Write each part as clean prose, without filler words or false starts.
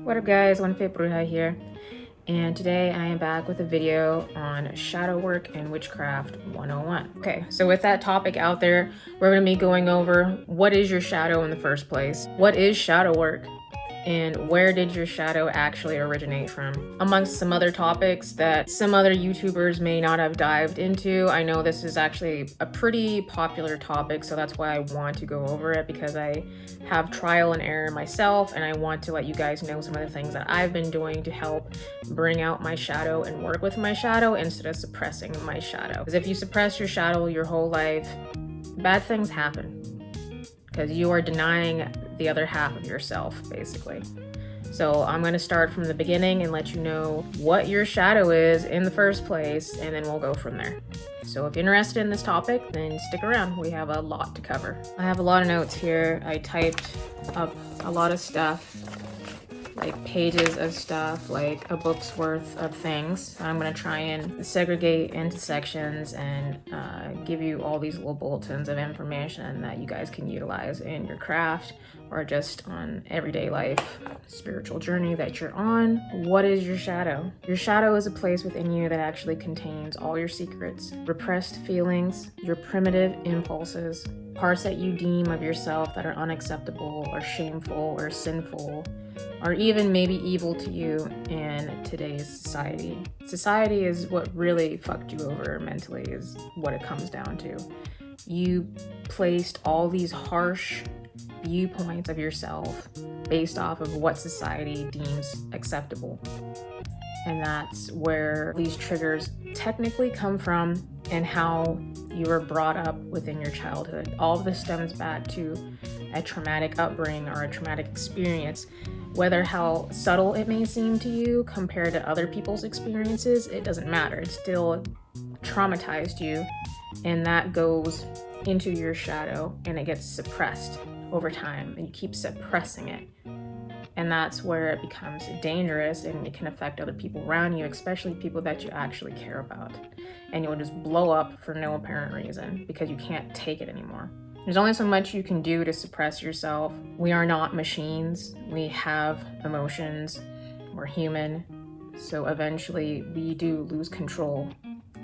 What up guys, One Fit Bruja here, and today I am back with a video on shadow work and witchcraft 101. Okay, so with that topic out there, we're going to be going over what is your shadow in the first place, what is shadow work, and where did your shadow actually originate from, amongst some other topics that some other YouTubers may not have dived into. I know this is actually a pretty popular topic, so that's why I want to go over it, because I have trial and error myself, and I want to let you guys know some of the things that I've been doing to help bring out my shadow and work with my shadow instead of suppressing my shadow. Because if you suppress your shadow your whole life, bad things happen, because you are denying the other half of yourself, basically. So I'm going to start from the beginning and let you know what your shadow is in the first place, and then we'll go from there. So if you're interested in this topic, then stick around. We have a lot to cover. I have a lot of notes here. I typed up a lot of stuff, like pages of stuff, like a book's worth of things. I'm going to try and segregate into sections and give you all these little bulletins of information that you guys can utilize in your craft or just on everyday life, spiritual journey that you're on. What is your shadow? Your shadow is a place within you that actually contains all your secrets, repressed feelings, your primitive impulses, parts that you deem of yourself that are unacceptable or shameful or sinful, or even maybe evil to you in today's society. Society is what really fucked you over mentally, is what it comes down to. You placed all these harsh viewpoints of yourself based off of what society deems acceptable. And that's where these triggers technically come from, and how you were brought up within your childhood. All of this stems back to a traumatic upbringing or a traumatic experience. Whether how subtle it may seem to you compared to other people's experiences, it doesn't matter. It still traumatized you, and that goes into your shadow and it gets suppressed over time, and you keep suppressing it. And that's where it becomes dangerous, and it can affect other people around you, especially people that you actually care about. And you'll just blow up for no apparent reason because you can't take it anymore. There's only so much you can do to suppress yourself. We are not machines. We have emotions. We're human. So eventually we do lose control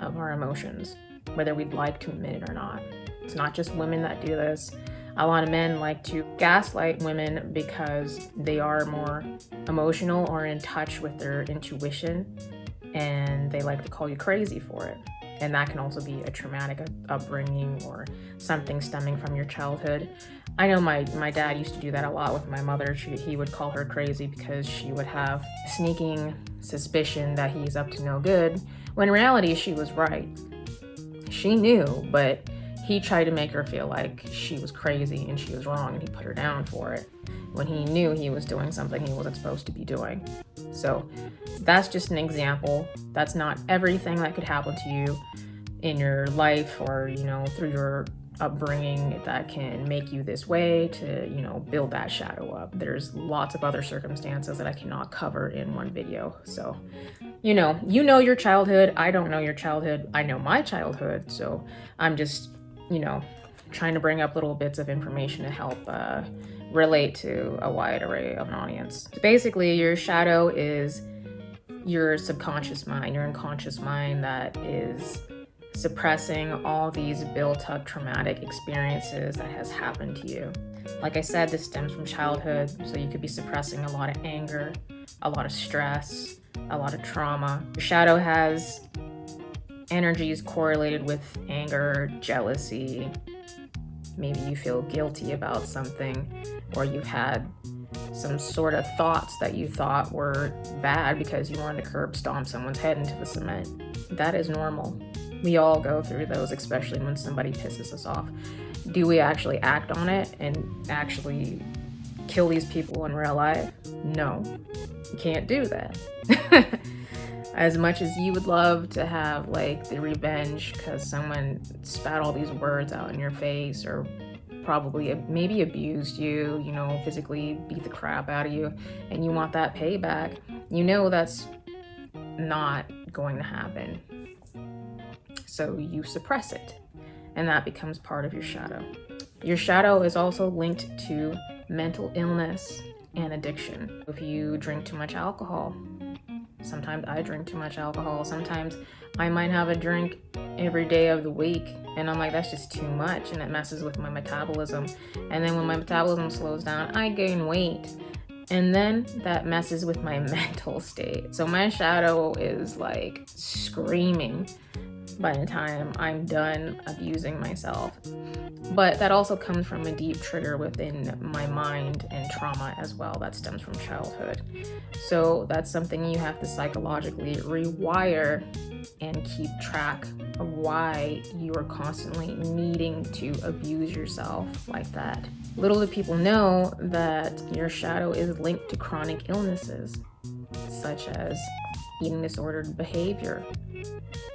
of our emotions, whether we'd like to admit it or not. It's not just women that do this. A lot of men like to gaslight women because they are more emotional or in touch with their intuition, and they like to call you crazy for it. And that can also be a traumatic upbringing or something stemming from your childhood. I know my dad used to do that a lot with my mother. He would call her crazy because she would have a sneaking suspicion that he's up to no good, when in reality she was right. She knew, but he tried to make her feel like she was crazy and she was wrong, and he put her down for it when he knew he was doing something he wasn't supposed to be doing. So that's just an example. That's not everything that could happen to you in your life or, through your upbringing that can make you this way to, build that shadow up. There's lots of other circumstances that I cannot cover in one video. So, you know your childhood. I don't know your childhood. I know my childhood. So I'm just, trying to bring up little bits of information to help relate to a wide array of an audience. So basically, your shadow is your subconscious mind, your unconscious mind that is suppressing all these built-up traumatic experiences that has happened to you. Like I said, this stems from childhood, so you could be suppressing a lot of anger, a lot of stress, a lot of trauma. Your shadow has energies correlated with anger, jealousy. Maybe you feel guilty about something, or you've had some sort of thoughts that you thought were bad because you wanted to curb stomp someone's head into the cement. That is normal. We all go through those, especially when somebody pisses us off. Do we actually act on it and actually kill these people in real life? No, you can't do that. As much as you would love to have like the revenge because someone spat all these words out in your face, or probably maybe abused you, physically beat the crap out of you, and you want that payback, that's not going to happen. So you suppress it, and that becomes part of your shadow. Your shadow is also linked to mental illness, and addiction. If you drink too much alcohol, sometimes I drink too much alcohol. Sometimes I might have a drink every day of the week, and I'm like, that's just too much, and it messes with my metabolism. And then when my metabolism slows down, I gain weight. And then that messes with my mental state. So my shadow is like screaming by the time I'm done abusing myself. But that also comes from a deep trigger within my mind and trauma as well that stems from childhood. So that's something you have to psychologically rewire and keep track of why you are constantly needing to abuse yourself like that. Little do people know that your shadow is linked to chronic illnesses, such as eating disordered behavior,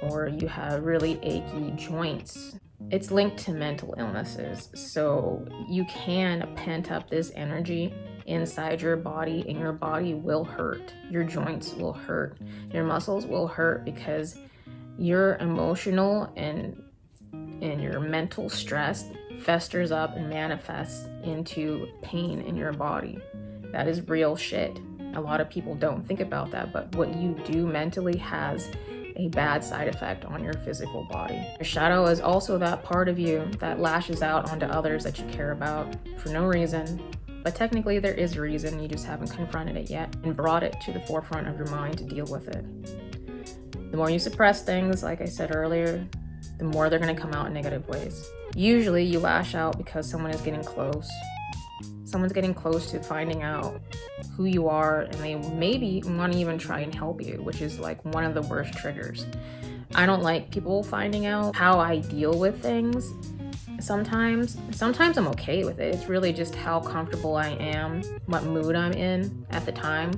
or you have really achy joints. It's linked to mental illnesses, so you can pent up this energy inside your body, and your body will hurt. Your joints will hurt. Your muscles will hurt because your emotional and your mental stress festers up and manifests into pain in your body. That is real shit. A lot of people don't think about that, but what you do mentally has a bad side effect on your physical body. Your shadow is also that part of you that lashes out onto others that you care about for no reason. But technically there is a reason, you just haven't confronted it yet and brought it to the forefront of your mind to deal with it. The more you suppress things, like I said earlier, the more they're going to come out in negative ways. Usually you lash out because someone is getting close. Someone's getting close to finding out who you are, and they maybe want to even try and help you, which is like one of the worst triggers. I don't like people finding out how I deal with things. Sometimes I'm okay with it. It's really just how comfortable I am, what mood I'm in at the time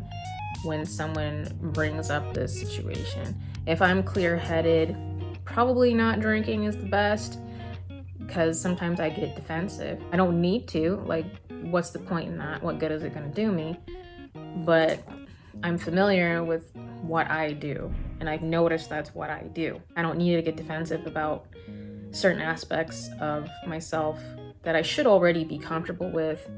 when someone brings up this situation. If I'm clear-headed, probably not drinking is the best, because sometimes I get defensive. I don't need to, like, what's the point in that? What good is it going to do me? But I'm familiar with what I do, and I've noticed that's what I do. I don't need to get defensive about certain aspects of myself that I should already be comfortable with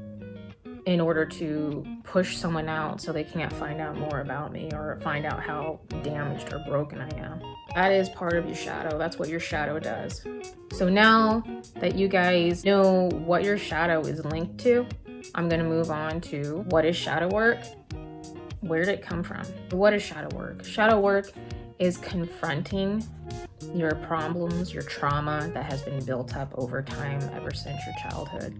in order to push someone out so they can't find out more about me or find out how damaged or broken I am. That is part of your shadow. That's what your shadow does. So now that you guys know what your shadow is linked to, I'm going to move on to what is shadow work? Where did it come from? What is shadow work? Shadow work is confronting your problems, your trauma that has been built up over time ever since your childhood.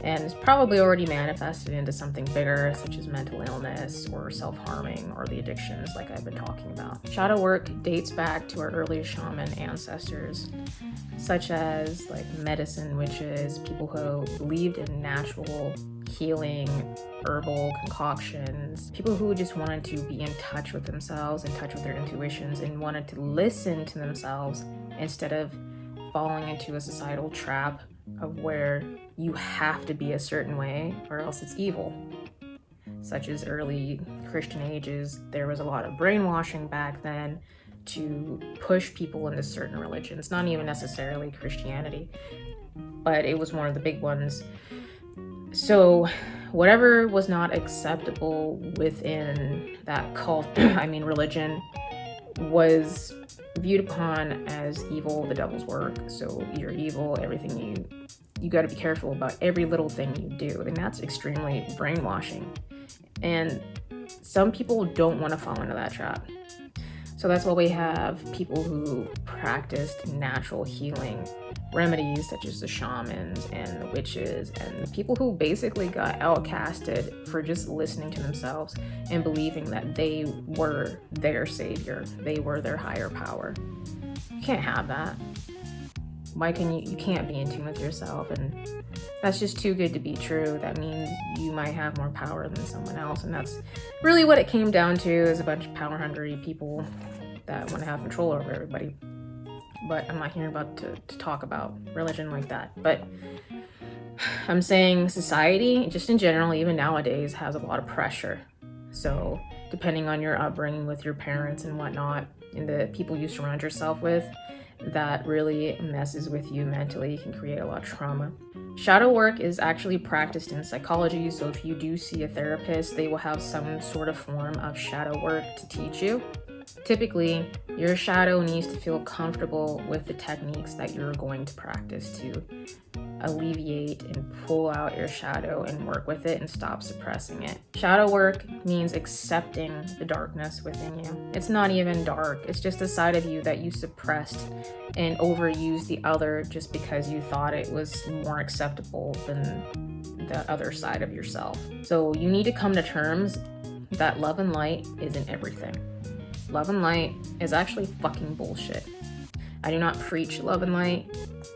And it's probably already manifested into something bigger, such as mental illness or self-harming or the addictions like I've been talking about. Shadow work dates back to our earliest shaman ancestors, such as like medicine witches, people who believed in natural healing, herbal concoctions, people who just wanted to be in touch with themselves, in touch with their intuitions, and wanted to listen to themselves instead of falling into a societal trap of where you have to be a certain way or else it's evil. Such as early Christian ages, there was a lot of brainwashing back then to push people into certain religions, not even necessarily Christianity, but it was one of the big ones. So whatever was not acceptable within that cult, religion, was viewed upon as evil, the devil's work. So you're evil, everything you got to be careful about every little thing you do. And that's extremely brainwashing. And some people don't want to fall into that trap. So that's why we have people who practiced natural healing remedies, such as the shamans and the witches, and the people who basically got outcasted for just listening to themselves and believing that they were their savior, they were their higher power. You can't have that. Why can you can't be in tune with yourself, and that's just too good to be true. That means you might have more power than someone else, and that's really what it came down to, is a bunch of power hungry people that want to have control over everybody. But I'm not here about to talk about religion like that. But I'm saying society, just in general, even nowadays, has a lot of pressure. So depending on your upbringing with your parents and whatnot, and the people you surround yourself with, that really messes with you mentally, can create a lot of trauma. Shadow work is actually practiced in psychology, so if you do see a therapist, they will have some sort of form of shadow work to teach you. Typically, your shadow needs to feel comfortable with the techniques that you're going to practice to alleviate and pull out your shadow and work with it and stop suppressing it. Shadow work means accepting the darkness within you. It's not even dark, it's just a side of you that you suppressed and overused the other just because you thought it was more acceptable than the other side of yourself. So you need to come to terms that love and light isn't everything. Love and light is actually fucking bullshit. I do not preach love and light,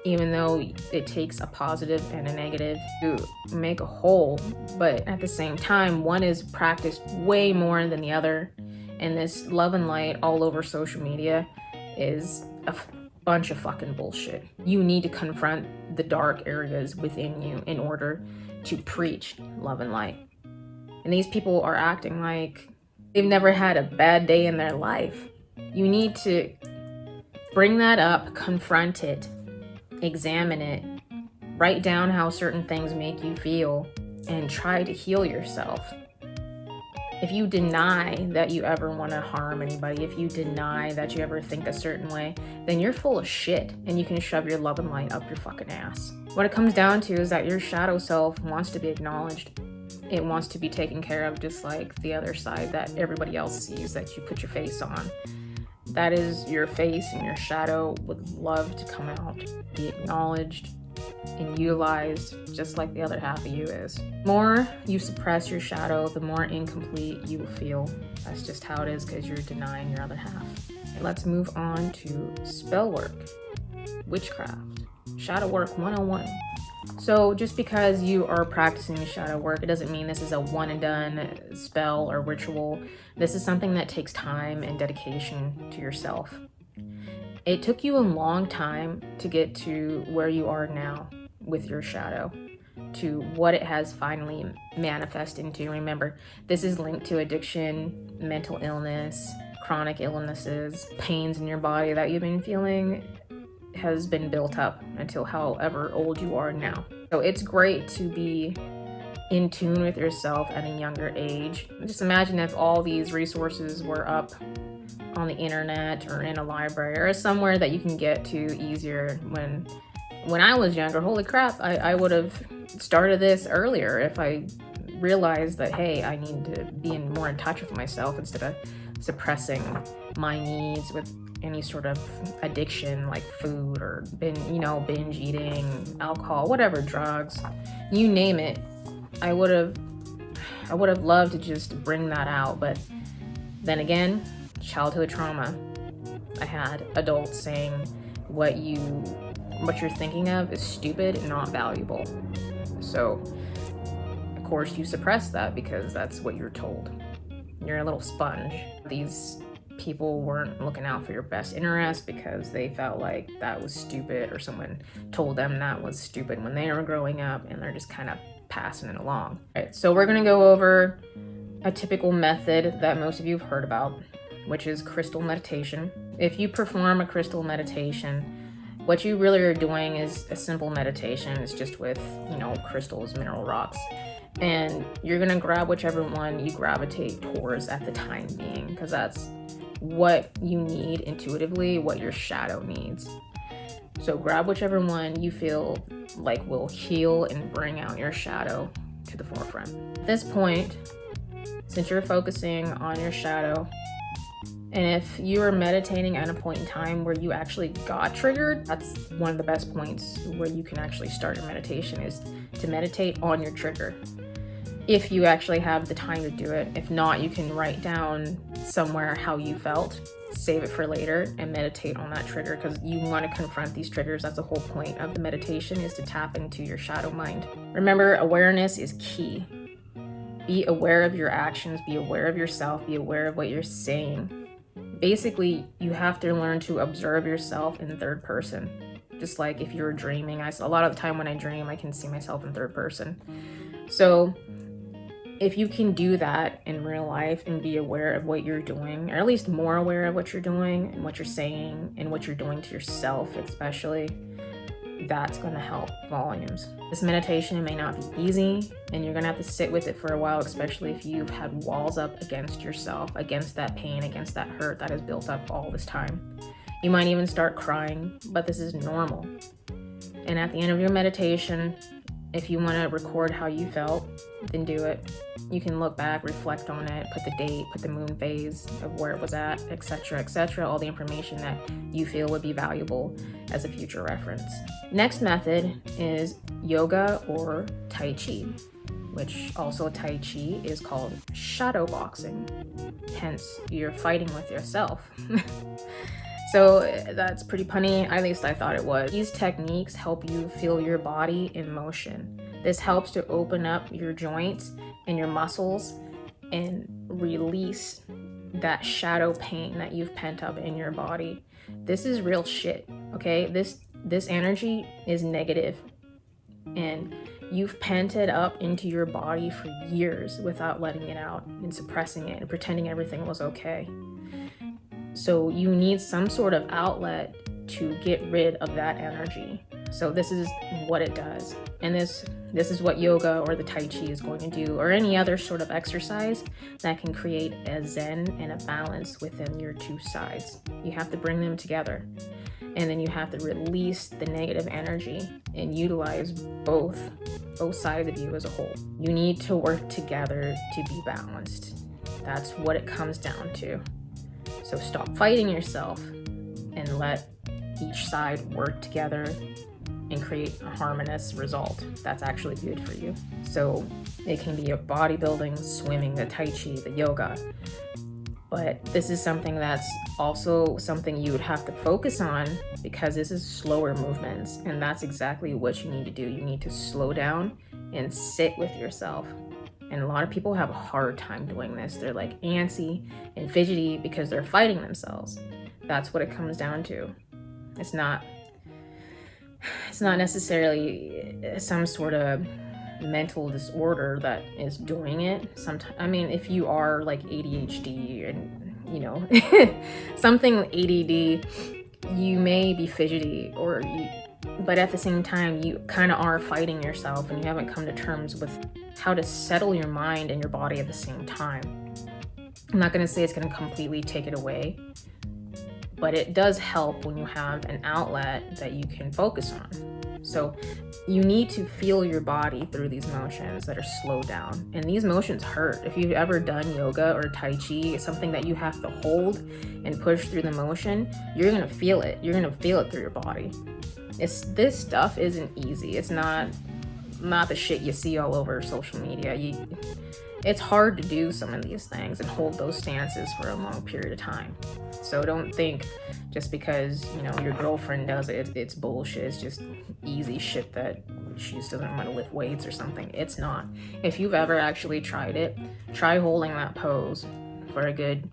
even though it takes a positive and a negative to make a whole, but at the same time, one is practiced way more than the other, and this love and light all over social media is a bunch of fucking bullshit. You need to confront the dark areas within you in order to preach love and light. And these people are acting like they've never had a bad day in their life. You need to bring that up, confront it, examine it, write down how certain things make you feel, and try to heal yourself. If you deny that you ever want to harm anybody, if you deny that you ever think a certain way, then you're full of shit and you can shove your love and light up your fucking ass. What it comes down to is that your shadow self wants to be acknowledged. It wants to be taken care of just like the other side that everybody else sees that you put your face on. That is your face, and your shadow would love to come out, be acknowledged and utilized just like the other half of you is. The more you suppress your shadow, the more incomplete you will feel. That's just how it is because you're denying your other half. And let's move on to spell work, witchcraft, shadow work 101. So just because you are practicing shadow work, it doesn't mean this is a one and done spell or ritual. This is something that takes time and dedication to yourself. It took you a long time to get to where you are now with your shadow, to what it has finally manifested into. Remember, this is linked to addiction, mental illness, chronic illnesses, pains in your body that you've been feeling has been built up until however old you are now. So it's great to be in tune with yourself at a younger age. Just imagine if all these resources were up on the internet or in a library or somewhere that you can get to easier. When I was younger, holy crap, I would have started this earlier if I realized that, hey, I need to be more in touch with myself instead of suppressing my needs with any sort of addiction like food or binge eating, alcohol, whatever, drugs, you name it. I would have loved to just bring that out, but then again, childhood trauma. I had adults saying what you're thinking of is stupid and not valuable. So of course you suppress that because that's what you're told. You're a little sponge. These people weren't looking out for your best interest because they felt like that was stupid, or someone told them that was stupid when they were growing up, and they're just kind of passing it along. All right, so we're gonna go over a typical method that most of you have heard about, which is crystal meditation. If you perform a crystal meditation, what you really are doing is a simple meditation. It's just with, crystals, mineral rocks. And you're gonna grab whichever one you gravitate towards at the time being, because that's what you need intuitively, what your shadow needs. So grab whichever one you feel like will heal and bring out your shadow to the forefront. At this point, since you're focusing on your shadow, and if you are meditating at a point in time where you actually got triggered, that's one of the best points where you can actually start your meditation, is to meditate on your trigger. If you actually have the time to do it. If not, you can write down somewhere how you felt, save it for later, and meditate on that trigger, because you want to confront these triggers. That's the whole point of the meditation, is to tap into your shadow mind. Remember, awareness is key. Be aware of your actions, be aware of yourself, be aware of what you're saying. Basically, you have to learn to observe yourself in third person. Just like if you're dreaming, a lot of the time when I dream, I can see myself in third person. So if you can do that in real life and be aware of what you're doing, or at least more aware of what you're doing and what you're saying and what you're doing to yourself especially, that's going to help volumes. This meditation may not be easy, and you're going to have to sit with it for a while, especially if you've had walls up against yourself, against that pain, against that hurt that has built up all this time. You might even start crying, but this is normal. And at the end of your meditation, if you want to record how you felt, then do it. You can look back, reflect on it, put the date, put the moon phase of where it was at, etc., all the information that you feel would be valuable as a future reference. Next method is yoga or Tai Chi, which also Tai Chi is called shadow boxing. Hence, you're fighting with yourself. So that's pretty punny, at least I thought it was. These techniques help you feel your body in motion. This helps to open up your joints and your muscles and release that shadow pain that you've pent up in your body. This is real shit, okay? This energy is negative, and you've pent it up into your body for years without letting it out and suppressing it and pretending everything was okay. So you need some sort of outlet to get rid of that energy. So this is what it does. And this is what yoga or the Tai Chi is going to do, or any other sort of exercise that can create a zen and a balance within your two sides. You have to bring them together. And then you have to release the negative energy and utilize both sides of you as a whole. You need to work together to be balanced. That's what it comes down to. So stop fighting yourself and let each side work together and create a harmonious result that's actually good for you. So it can be a bodybuilding, swimming, the Tai Chi, the yoga. But this is something that's also something you would have to focus on, because this is slower movements, and that's exactly what you need to do. You need to slow down and sit with yourself. And a lot of people have a hard time doing this. They're like antsy and fidgety because they're fighting themselves. That's what it comes down to. It's not necessarily some sort of mental disorder that is doing it. Sometimes, I mean, if you are like ADHD and, you know, something ADD, you may be fidgety, but at the same time, you kind of are fighting yourself, and you haven't come to terms with how to settle your mind and your body at the same time. I'm not going to say it's going to completely take it away, but it does help when you have an outlet that you can focus on. So you need to feel your body through these motions that are slowed down. And these motions hurt. If you've ever done yoga or Tai Chi, it's something that you have to hold and push through the motion. You're going to feel it. You're going to feel it through your body. This stuff isn't easy. It's not the shit you see all over social media. It's hard to do some of these things and hold those stances for a long period of time. So don't think just because, you know, your girlfriend does it, it's bullshit. It's just easy shit that she just doesn't want to lift weights or something. It's not. If you've ever actually tried it, try holding that pose for a good,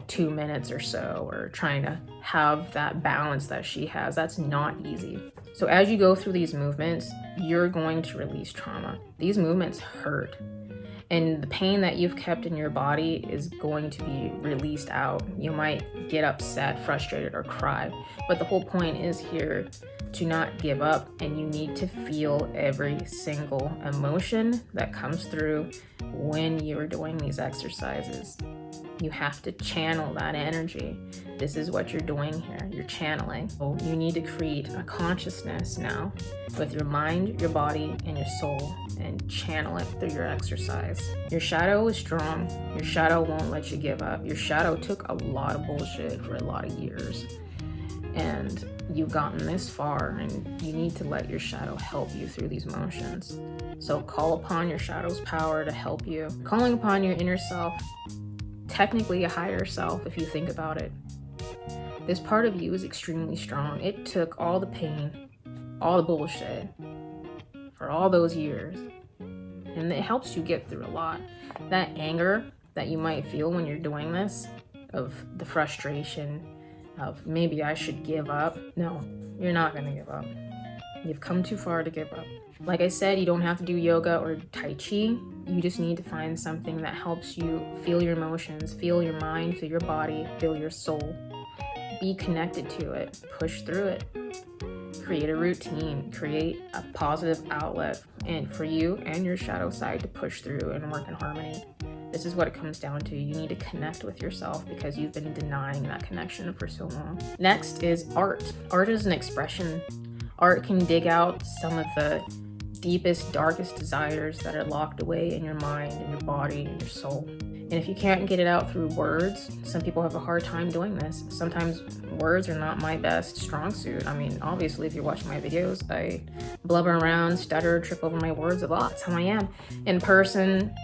2 minutes or so, or trying to have that balance that she has. That's not easy. So as you go through these movements, you're going to release trauma. These movements hurt. And the pain that you've kept in your body is going to be released out. You might get upset, frustrated, or cry. But the whole point is here to not give up, and you need to feel every single emotion that comes through when you're doing these exercises. You have to channel that energy. This is what you're doing here. You're channeling. So you need to create a consciousness now with your mind, your body, and your soul, and channel it through your exercise. Your shadow is strong. Your shadow won't let you give up. Your shadow took a lot of bullshit for a lot of years, and you've gotten this far, and you need to let your shadow help you through these motions. So call upon your shadow's power to help you. Calling upon your inner self, technically a higher self if you think about it. This part of you is extremely strong. It took all the pain, all the bullshit for all those years, and it helps you get through a lot. That anger that you might feel when you're doing this, of the frustration of maybe I should give up. No, you're not going to give up. You've come too far to give up. Like I said, you don't have to do yoga or Tai Chi. You just need to find something that helps you feel your emotions, feel your mind, feel your body, feel your soul. Be connected to it, push through it. Create a routine, create a positive outlet, and for you and your shadow side to push through and work in harmony. This is what it comes down to. You need to connect with yourself because you've been denying that connection for so long. Next is art. Art is an expression. Art can dig out some of the deepest, darkest desires that are locked away in your mind, in your body, in your soul. And if you can't get it out through words, some people have a hard time doing this. Sometimes words are not my best strong suit. I mean, obviously, if you watch my videos, I blubber around, stutter, trip over my words a lot. That's how I am. In person,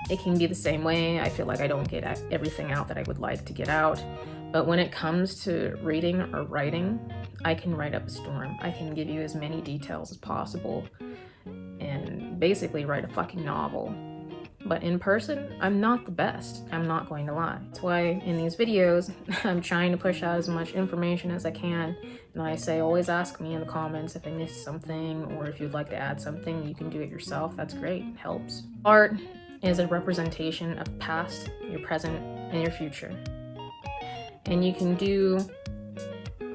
it can be the same way. I feel like I don't get everything out that I would like to get out. But when it comes to reading or writing, I can write up a storm. I can give you as many details as possible and basically write a fucking novel. But in person, I'm not the best. I'm not going to lie. That's why in these videos, I'm trying to push out as much information as I can. And I say, always ask me in the comments if I missed something, or if you'd like to add something, you can do it yourself. That's great, it helps. Art is a representation of past, your present, and your future. And you can do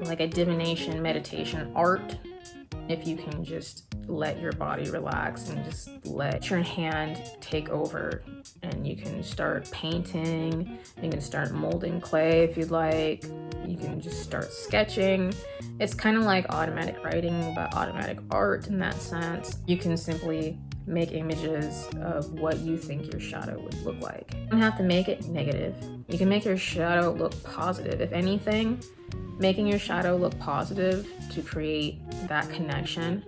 like a divination meditation art if you can just let your body relax and just let your hand take over, and you can start painting, you can start molding clay if you'd like, you can just start sketching. It's kind of like automatic writing, but automatic art in that sense. You can simply make images of what you think your shadow would look like. You don't have to make it negative. You can make your shadow look positive. If anything, making your shadow look positive to create that connection,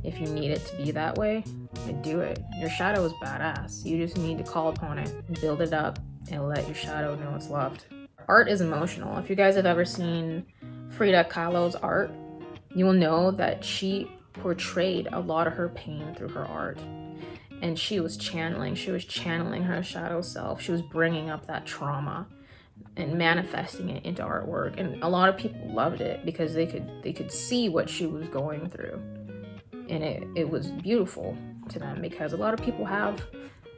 if you need it to be that way, then do it. Your shadow is badass. You just need to call upon it, build it up, and let your shadow know it's loved. Art is emotional. If you guys have ever seen Frida Kahlo's art, you will know that she portrayed a lot of her pain through her art. And she was channeling her shadow self. She was bringing up that trauma and manifesting it into artwork. And a lot of people loved it because they could see what she was going through. And it was beautiful to them because a lot of people have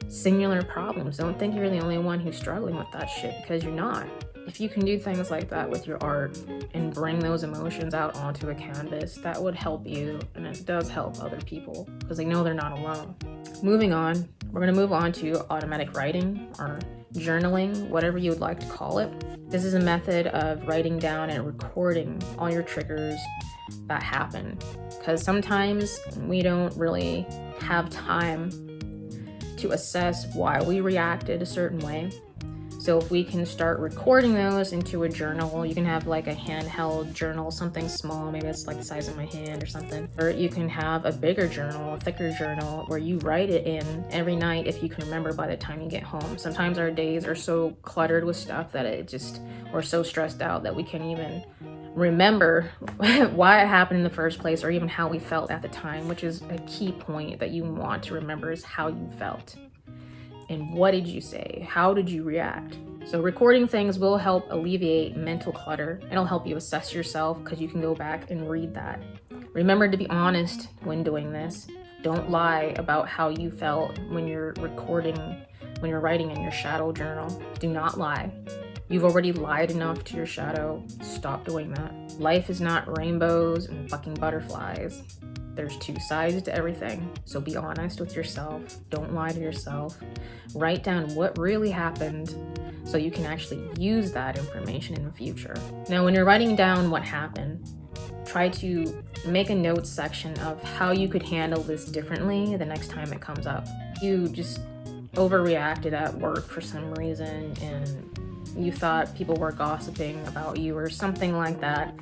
singular problems. Don't think you're the only one who's struggling with that shit, because you're not. If you can do things like that with your art and bring those emotions out onto a canvas, that would help you, and it does help other people because they know they're not alone. Moving on, we're going to move on to automatic writing or journaling, whatever you would like to call it. This is a method of writing down and recording all your triggers that happen, because sometimes we don't really have time to assess why we reacted a certain way. So if we can start recording those into a journal, you can have like a handheld journal, something small, maybe it's like the size of my hand or something. Or you can have a bigger journal, a thicker journal, where you write it in every night if you can remember by the time you get home. Sometimes our days are so cluttered with stuff that we're so stressed out that we can't even remember why it happened in the first place, or even how we felt at the time, which is a key point that you want to remember, is how you felt. And what did you say? How did you react? So recording things will help alleviate mental clutter. It'll help you assess yourself because you can go back and read that. Remember to be honest when doing this. Don't lie about how you felt when you're recording, when you're writing in your shadow journal. Do not lie. You've already lied enough to your shadow. Stop doing that. Life is not rainbows and fucking butterflies. There's two sides to everything. So be honest with yourself. Don't lie to yourself. Write down what really happened so you can actually use that information in the future. Now, when you're writing down what happened, try to make a notes section of how you could handle this differently the next time it comes up. You just overreacted at work for some reason and you thought people were gossiping about you or something like that.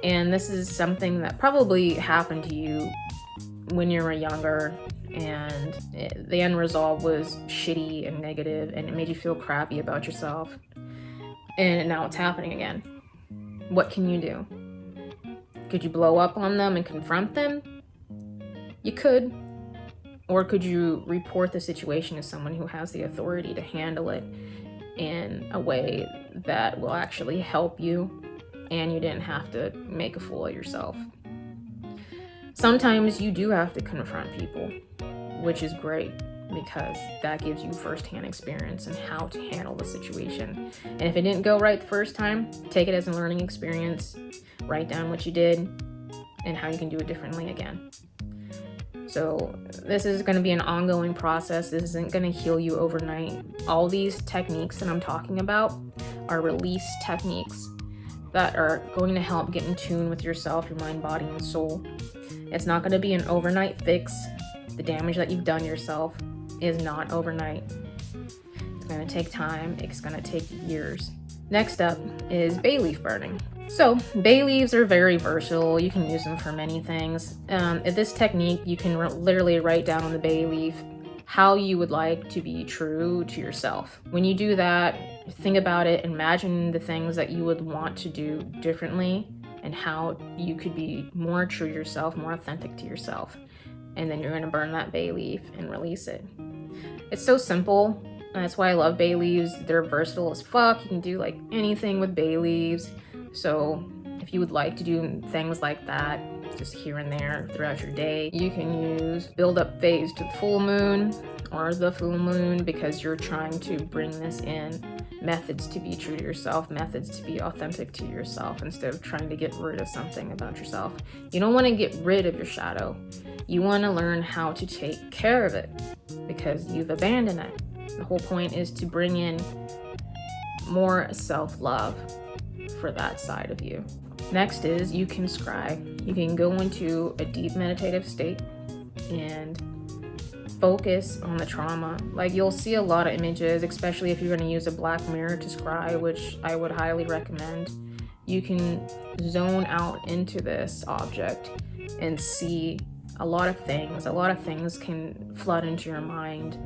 And this is something that probably happened to you when you were younger, and the end result was shitty and negative, and it made you feel crappy about yourself. And now it's happening again. What can you do? Could you blow up on them and confront them? You could. Or could you report the situation to someone who has the authority to handle it in a way that will actually help you, and you didn't have to make a fool of yourself. Sometimes you do have to confront people, which is great because that gives you firsthand experience in how to handle the situation. And if it didn't go right the first time, take it as a learning experience, write down what you did and how you can do it differently again. So this is going to be an ongoing process. This isn't going to heal you overnight. All these techniques that I'm talking about are release techniques that are going to help get in tune with yourself, your mind, body, and soul. It's not going to be an overnight fix. The damage that you've done yourself is not overnight. It's going to take time. It's going to take years. Next up is bay leaf burning. So bay leaves are very versatile. You can use them for many things. This technique, you can literally write down on the bay leaf how you would like to be true to yourself. When you do that, think about it, imagine the things that you would want to do differently and how you could be more true to yourself, more authentic to yourself. And then you're going to burn that bay leaf and release it. It's so simple. And that's why I love bay leaves. They're versatile as fuck. You can do like anything with bay leaves. So if you would like to do things like that, just here and there throughout your day, you can use build up phase to the full moon or the full moon because you're trying to bring this in. Methods to be true to yourself, methods to be authentic to yourself instead of trying to get rid of something about yourself. You don't want to get rid of your shadow. You want to learn how to take care of it because you've abandoned it. The whole point is to bring in more self-love for that side of you. Next is you can scry. You can go into a deep meditative state and focus on the trauma. Like you'll see a lot of images, especially if you're going to use a black mirror to scry, which I would highly recommend. You can zone out into this object and see a lot of things. A lot of things can flood into your mind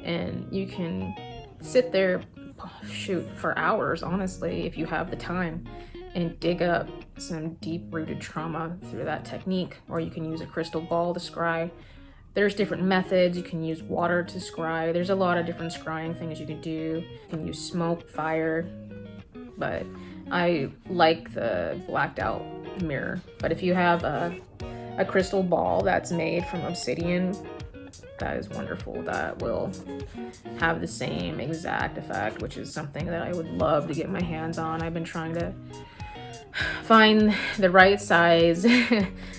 and you can sit there, for hours, honestly, if you have the time, and dig up some deep-rooted trauma through that technique. Or you can use a crystal ball to scry. There's different methods. You can use water to scry. There's a lot of different scrying things you can do. You can use smoke, fire, but I like the blacked out mirror. But if you have a crystal ball that's made from obsidian, that is wonderful. That will have the same exact effect, which is something that I would love to get my hands on. I've been trying to find the right size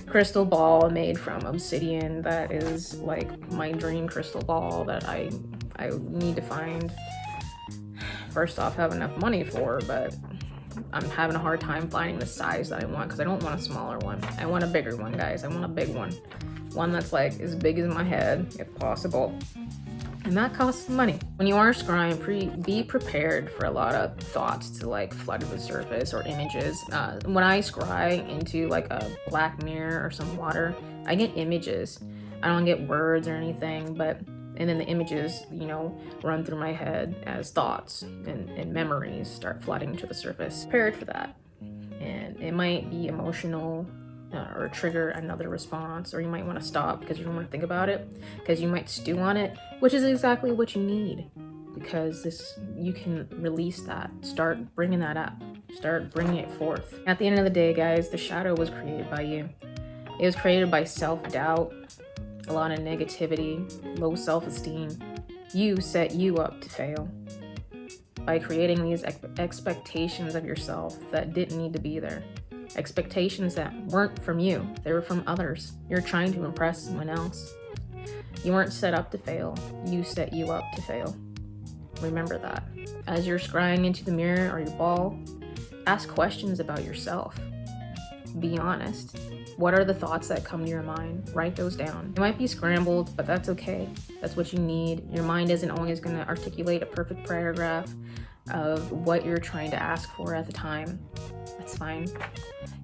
crystal ball made from obsidian that is like my dream crystal ball that I need to find. First off, have enough money for, but I'm having a hard time finding the size that I want because I don't want a smaller one. I want a bigger one, guys. I want a big one. One that's like as big as my head, if possible. And that costs money. When you are scrying, be prepared for a lot of thoughts to like flood to the surface or images. When I scry into like a black mirror or some water, I get images. I don't get words or anything, and then the images, run through my head as thoughts and memories start flooding to the surface. Prepared for that. And it might be emotional, or trigger another response, or you might want to stop because you don't want to think about it, because you might stew on it, which is exactly what you need, because you can release that. Start bringing that up. Start bringing it forth. At the end of the day, guys, the shadow was created by you. It was created by self-doubt, a lot of negativity, low self-esteem. You set you up to fail by creating these expectations of yourself that didn't need to be there. Expectations that weren't from you, they were from others. You're trying to impress someone else. You weren't set up to fail, you set you up to fail. Remember that. As you're scrying into the mirror or your ball, ask questions about yourself. Be honest. What are the thoughts that come to your mind? Write those down. It might be scrambled, but that's okay. That's what you need. Your mind isn't always going to articulate a perfect paragraph of what you're trying to ask for at the time. That's fine.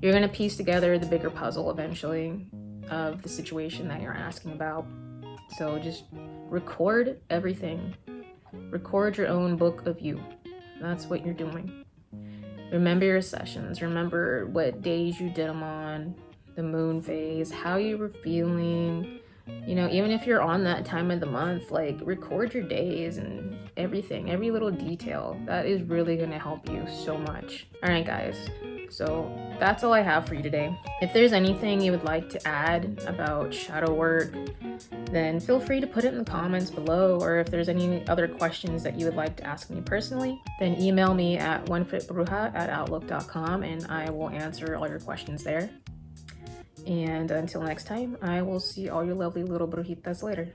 You're going to piece together the bigger puzzle eventually of the situation that you're asking about. So just record everything. Record your own book of you. That's what you're doing. Remember your sessions. Remember what days you did them on, the moon phase, how you were feeling. Even if you're on that time of the month, like record your days and everything, every little detail. That is really going to help you so much. All right, guys. So that's all I have for you today. If there's anything you would like to add about shadow work, then feel free to put it in the comments below, or if there's any other questions that you would like to ask me personally, then email me at onefootbruja@outlook.com and I will answer all your questions there. And until next time, I will see all your lovely little brujitas later.